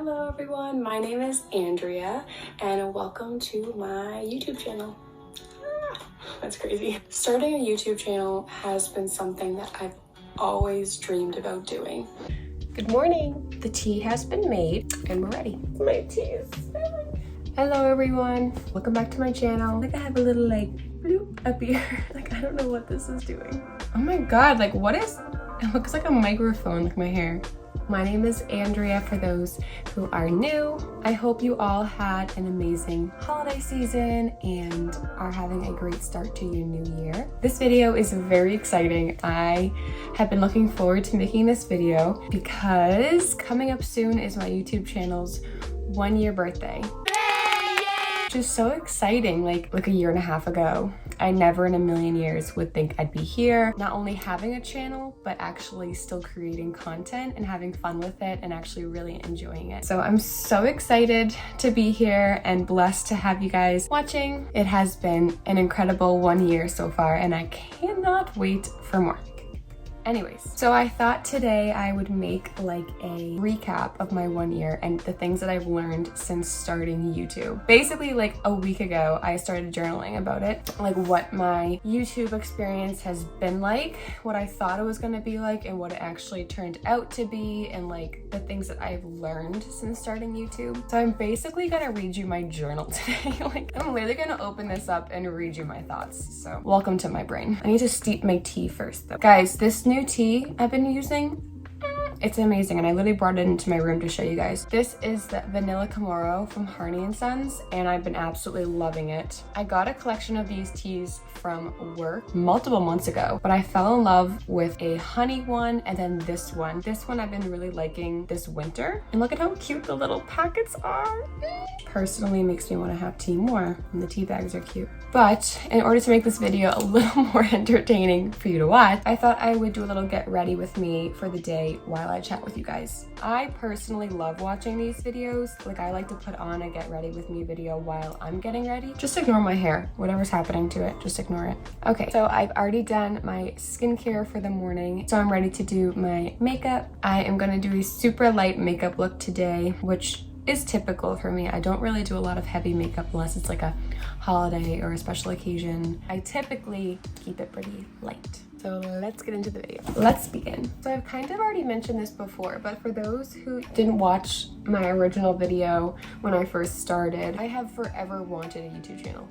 Hello everyone, my name is Andrea and welcome to my YouTube channel. That's crazy. Starting a YouTube channel has been something that I've always dreamed about doing. Good morning. The tea has been made and we're ready. My tea is spilling. Hello everyone. Welcome back to my channel. I have a little bloop up here. I don't know what this is doing. Oh my god, what is, it looks like a microphone, like my hair. My name is Andrea for those who are new. I hope you all had an amazing holiday season and are having a great start to your new year. This video is very exciting. I have been looking forward to making this video because coming up soon is my YouTube channel's 1-year birthday. Which is so exciting. Like a year and a half ago, I never in a million years would think I'd be here, not only having a channel, but actually still creating content and having fun with it and actually really enjoying it. So I'm so excited to be here and blessed to have you guys watching. It has been an incredible 1 year so far and I cannot wait for more. Anyways, so I thought today I would make a recap of my 1 year and the things that I've learned since starting YouTube. Basically a week ago, I started journaling about it, what my YouTube experience has been like, what I thought it was gonna be like and what it actually turned out to be, and the things that I've learned since starting YouTube. So I'm basically gonna read you my journal today. I'm literally gonna open this up and read you my thoughts. So welcome to my brain. I need to steep my tea first though. Guys, this new tea I've been using, it's amazing, and I literally brought it into my room to show you guys. This is the Vanilla Camaro from Harney & Sons, and I've been absolutely loving it. I got a collection of these teas from work multiple months ago, but I fell in love with a honey one and then this one. This one I've been really liking this winter, and look at how cute the little packets are. Personally makes me want to have tea more, and the tea bags are cute. But in order to make this video a little more entertaining for you to watch, I thought I would do a little get ready with me for the day while I chat with you guys. I personally love watching these videos. I like to put on a get ready with me video while I'm getting ready. Just ignore my hair, whatever's happening to it, just ignore it. Okay, so I've already done my skincare for the morning, so I'm ready to do my makeup. I am gonna do a super light makeup look today, which is typical for me. I don't really do a lot of heavy makeup unless it's a holiday or a special occasion. I typically keep it pretty light. So let's get into the video. Let's begin. So I've kind of already mentioned this before, but for those who didn't watch my original video when I first started, I have forever wanted a YouTube channel.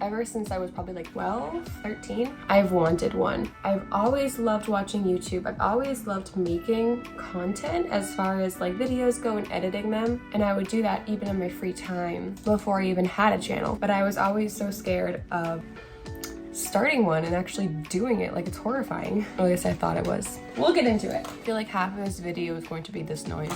Ever since I was probably 12, 13, I've wanted one. I've always loved watching YouTube. I've always loved making content as far as videos go and editing them. And I would do that even in my free time before I even had a channel. But I was always so scared of starting one and actually doing it. It's horrifying. At least I thought it was. We'll get into it. I feel like half of this video is going to be this noise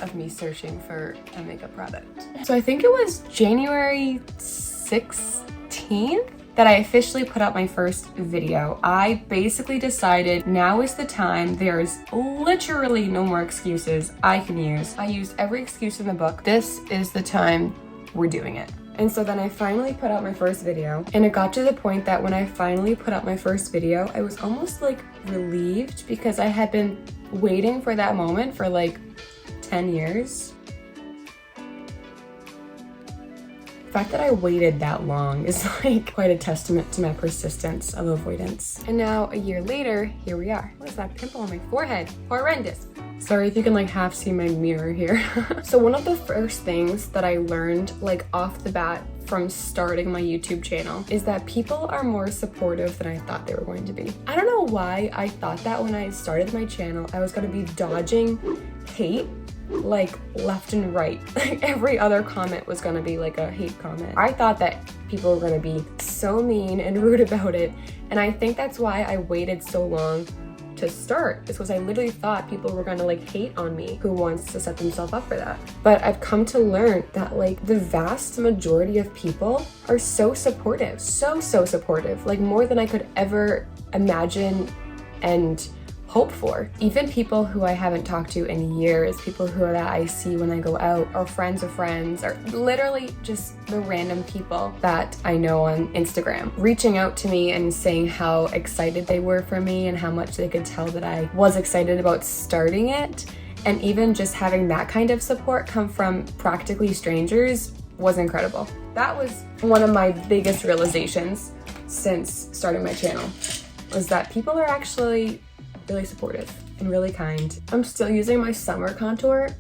of me searching for a makeup product. So I think it was January 16th that I officially put out my first video. I basically decided now is the time. There's literally no more excuses I can use. I used every excuse in the book. This is the time we're doing it. And so then I finally put out my first video, and it got to the point that when I finally put out my first video, I was almost relieved because I had been waiting for that moment for 10 years. The fact that I waited that long is quite a testament to my persistence of avoidance. And now a year later, here we are. What is that pimple on my forehead? Horrendous. Sorry if you can half see my mirror here. So one of the first things that I learned off the bat from starting my YouTube channel is that people are more supportive than I thought they were going to be. I don't know why I thought that when I started my channel, I was gonna be dodging hate left and right. Every other comment was gonna be a hate comment. I thought that people were gonna be so mean and rude about it, and I think that's why I waited so long to start. It's because I literally thought people were gonna hate on me. Who wants to set themselves up for that? But I've come to learn that the vast majority of people are so supportive, so supportive, more than I could ever imagine and hope for. Even people who I haven't talked to in years, people that I see when I go out, or friends of friends, or literally just the random people that I know on Instagram, reaching out to me and saying how excited they were for me and how much they could tell that I was excited about starting it. And even just having that kind of support come from practically strangers was incredible. That was one of my biggest realizations since starting my channel, was that people are actually really supportive and really kind. I'm still using my summer contour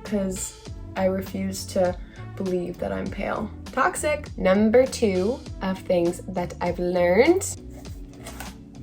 because I refuse to believe that I'm pale. Toxic. Number 2 of things that I've learned.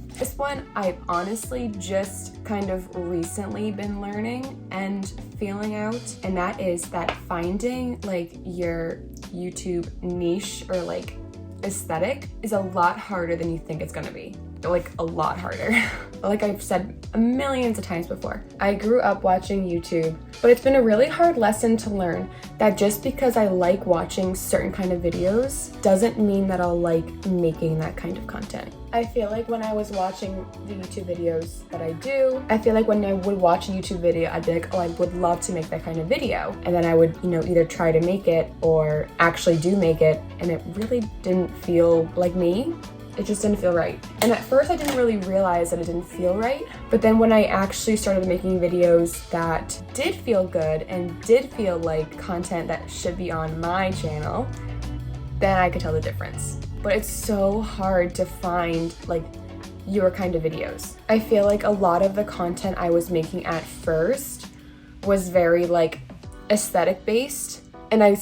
This one I've honestly just kind of recently been learning and feeling out, and that is that finding like your YouTube niche or like aesthetic is a lot harder than you think it's gonna be. Like a lot harder. Like I've said millions of times before, I grew up watching YouTube, but it's been a really hard lesson to learn that just because I like watching certain kind of videos doesn't mean that I'll like making that kind of content. I feel like when I was watching the YouTube videos that I do, I feel like when I would watch a YouTube video, I'd be like, oh, I would love to make that kind of video. And then I would, you know, either try to make it or actually do make it, and it really didn't feel like me. It just didn't feel right. And at first I didn't really realize that it didn't feel right. But then when I actually started making videos that did feel good and did feel like content that should be on my channel, then I could tell the difference. But it's so hard to find like your kind of videos. I feel like a lot of the content I was making at first was very like aesthetic based. And I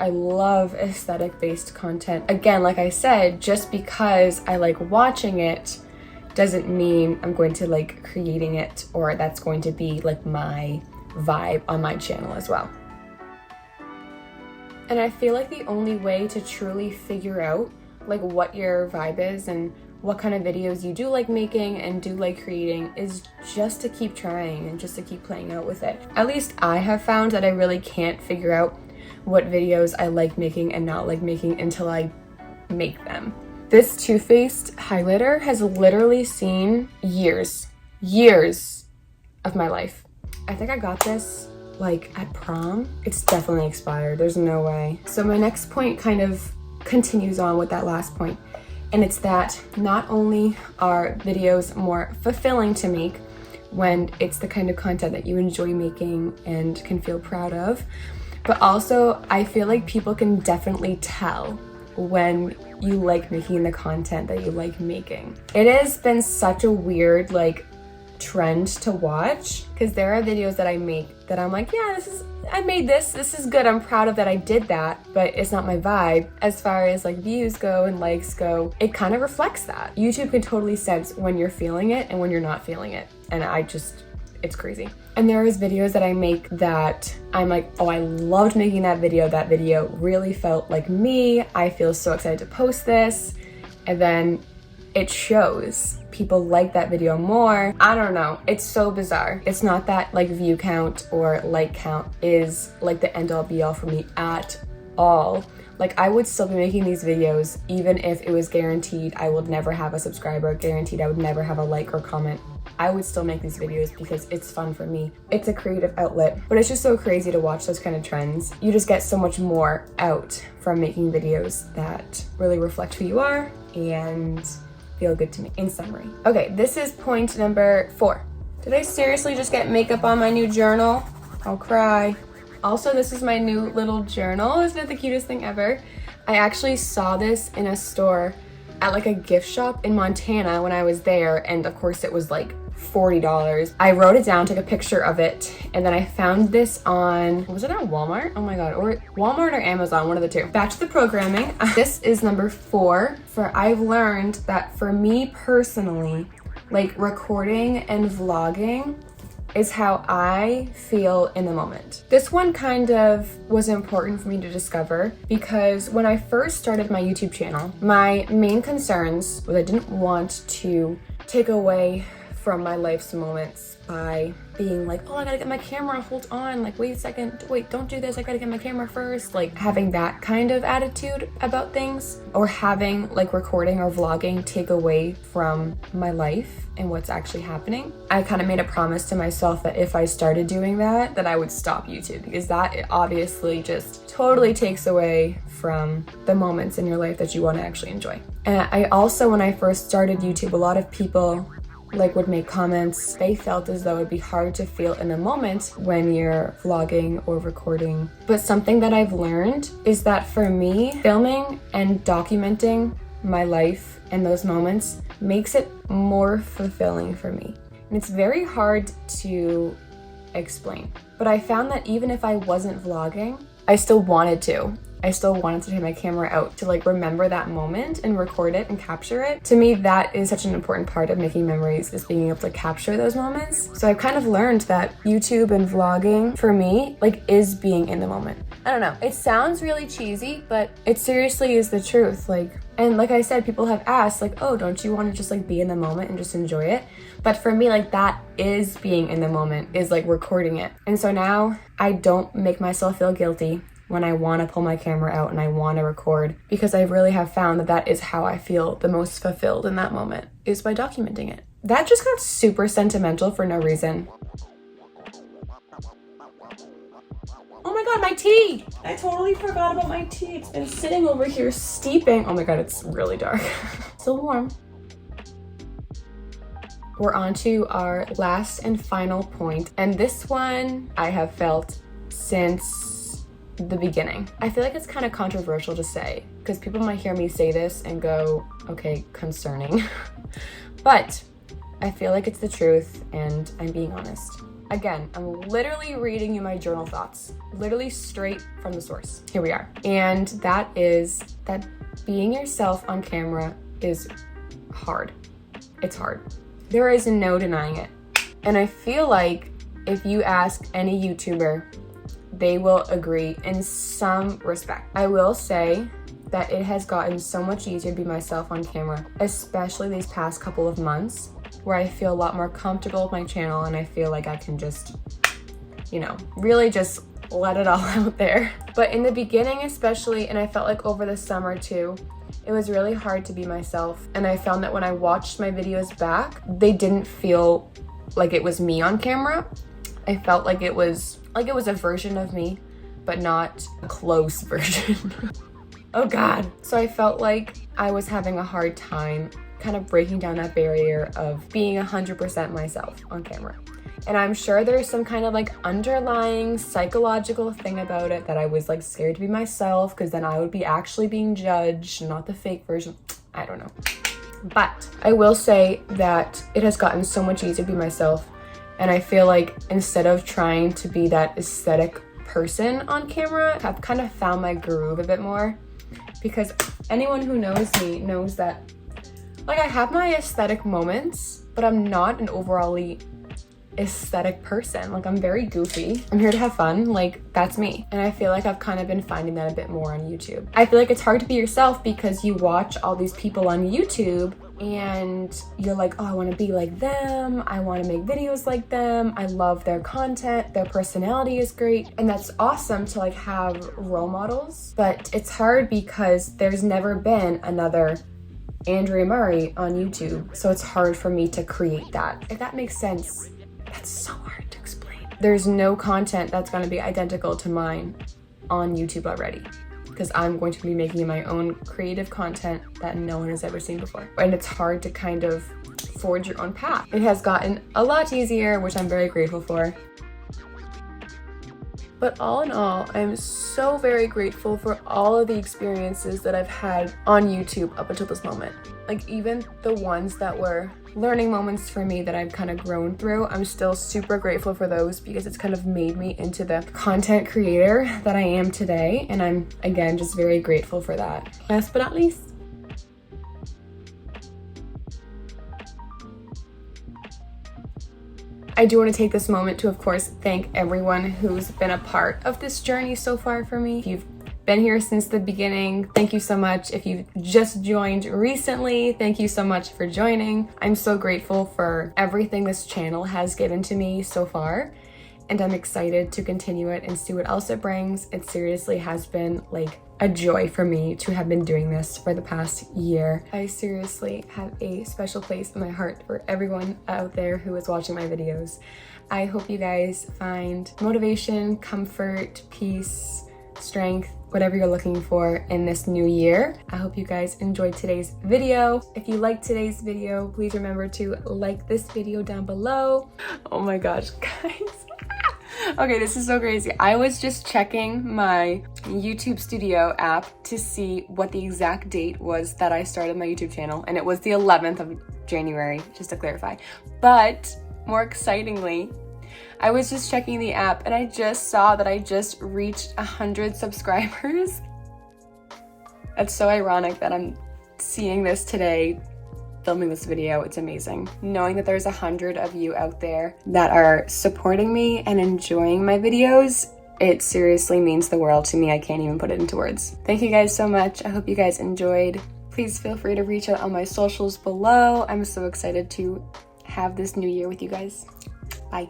love aesthetic-based content. Again, like I said, just because I like watching it doesn't mean I'm going to like creating it, or that's going to be like my vibe on my channel as well. And I feel like the only way to truly figure out like what your vibe is and what kind of videos you do like making and do like creating is just to keep trying and just to keep playing out with it. At least I have found that I really can't figure out what videos I like making and not like making until I make them. This Too Faced highlighter has literally seen years of my life. I think I got this like at prom. It's definitely expired, there's no way. So my next point kind of continues on with that last point, and it's that not only are videos more fulfilling to make when it's the kind of content that you enjoy making and can feel proud of, but also I feel like people can definitely tell when you like making the content that you like making. It has been such a weird like trend to watch, because there are videos that I make that I'm like, yeah, I made this is good, I'm proud of that I did that, but it's not my vibe. As far as like views go and likes go, it kind of reflects that. YouTube can totally sense when you're feeling it and when you're not feeling it, and it's crazy. And there is videos that I make that I'm like, oh, I loved making that video. That video really felt like me. I feel so excited to post this. And then it shows. People like that video more. I don't know. It's so bizarre. It's not that like view count or like count is like the end all be all for me at all. Like I would still be making these videos even if it was guaranteed I would never have a subscriber, guaranteed I would never have a like or comment. I would still make these videos because it's fun for me. It's a creative outlet, but it's just so crazy to watch those kind of trends. You just get so much more out from making videos that really reflect who you are and feel good to me, in summary. Okay, this is point number 4. Did I seriously just get makeup on my new journal? I'll cry. Also, this is my new little journal. Isn't it the cutest thing ever? I actually saw this in a store at like a gift shop in Montana when I was there, and of course it was like $40. I wrote it down, took a picture of it, and then I found this on, was it at Walmart? Oh my god, or Walmart or Amazon, one of the two. Back to the programming. This is number 4, for I've learned that for me personally, like recording and vlogging is how I feel in the moment. This one kind of was important for me to discover because when I first started my YouTube channel, my main concerns was I didn't want to take away from my life's moments by being like, oh, I gotta get my camera, hold on, like, wait a second, wait, don't do this, I gotta get my camera first. Like having that kind of attitude about things, or having like recording or vlogging take away from my life and what's actually happening. I kind of made a promise to myself that if I started doing that, I would stop YouTube, because that obviously just totally takes away from the moments in your life that you want to actually enjoy. And I also, when I first started YouTube, a lot of people like would make comments. They felt as though it'd be hard to feel in the moment when you're vlogging or recording. But something that I've learned is that for me, filming and documenting my life and those moments makes it more fulfilling for me. And it's very hard to explain. But I found that even if I wasn't vlogging, I still wanted to. I still wanted to take my camera out to like remember that moment and record it and capture it. To me, that is such an important part of making memories, is being able to capture those moments. So I've kind of learned that YouTube and vlogging for me like is being in the moment. I don't know, it sounds really cheesy, but it seriously is the truth. And like I said, people have asked like, oh, don't you want to just like be in the moment and just enjoy it? But for me, like that is being in the moment, is like recording it. And so now I don't make myself feel guilty when I want to pull my camera out and I want to record, because I really have found that that is how I feel the most fulfilled in that moment, is by documenting it. That just got super sentimental for no reason. Oh my god, my tea! I totally forgot about my tea. It's been sitting over here steeping. Oh my god, it's really dark. Still warm. We're on to our last and final point, and this one I have felt since the beginning. I feel like it's kind of controversial to say, because people might hear me say this and go, okay, concerning. But I feel like it's the truth and I'm being honest. Again, I'm literally reading you my journal thoughts, literally straight from the source. Here we are. And that is that being yourself on camera is hard. It's hard. There is no denying it. And I feel like if you ask any YouTuber, they will agree in some respect. I will say that it has gotten so much easier to be myself on camera, especially these past couple of months, where I feel a lot more comfortable with my channel and I feel like I can just, you know, really just let it all out there. But in the beginning especially, and I felt like over the summer too, it was really hard to be myself. And I found that when I watched my videos back, they didn't feel like it was me on camera. I felt like it was a version of me, but not a close version. Oh God. So I felt like I was having a hard time kind of breaking down that barrier of being 100% myself on camera. And I'm sure there's some kind of like underlying psychological thing about it, that I was like scared to be myself because then I would be actually being judged, not the fake version. I don't know. But I will say that it has gotten so much easier to be myself. And I feel like instead of trying to be that aesthetic person on camera, I've kind of found my groove a bit more. Because anyone who knows me knows that like I have my aesthetic moments, but I'm not an overall aesthetic person. Like I'm very goofy. I'm here to have fun. Like that's me. And I feel like I've kind of been finding that a bit more on YouTube. I feel like it's hard to be yourself because you watch all these people on YouTube and you're like, oh, I want to be like them. I want to make videos like them. I love their content. Their personality is great. And that's awesome to like have role models. But it's hard because there's never been another Andrea Murray on YouTube. So it's hard for me to create that. If that makes sense. That's so hard to explain. There's no content that's going to be identical to mine on YouTube already, because I'm going to be making my own creative content that no one has ever seen before. And it's hard to kind of forge your own path. It has gotten a lot easier, which I'm very grateful for. But all in all, I'm so very grateful for all of the experiences that I've had on YouTube up until this moment. Like even the ones that were learning moments for me that I've kind of grown through, I'm still super grateful for those because it's kind of made me into the content creator that I am today. And I'm, again, just very grateful for that. Last but not least, I do want to take this moment to, of course, thank everyone who's been a part of this journey so far for me. If you've been here since the beginning, thank you so much. If you've just joined recently, thank you so much for joining. I'm so grateful for everything this channel has given to me so far, and I'm excited to continue it and see what else it brings. It seriously has been like a joy for me to have been doing this for the past year. I seriously have a special place in my heart for everyone out there who is watching my videos. I hope you guys find motivation, comfort, peace, strength, whatever you're looking for in this new year. I hope you guys enjoyed today's video. If you liked today's video, please remember to like this video down below. Oh my gosh, guys. Okay, this is so crazy. I was just checking my YouTube Studio app to see what the exact date was that I started my YouTube channel, and it was the 11th of January, just to clarify. But more excitingly, I was just checking the app and I just saw that I just reached 100 subscribers. That's so ironic that I'm seeing this today, filming this video. It's amazing. Knowing that there's 100 of you out there that are supporting me and enjoying my videos, it seriously means the world to me. I can't even put it into words. Thank you guys so much. I hope you guys enjoyed. Please feel free to reach out on my socials below. I'm so excited to have this new year with you guys. Bye.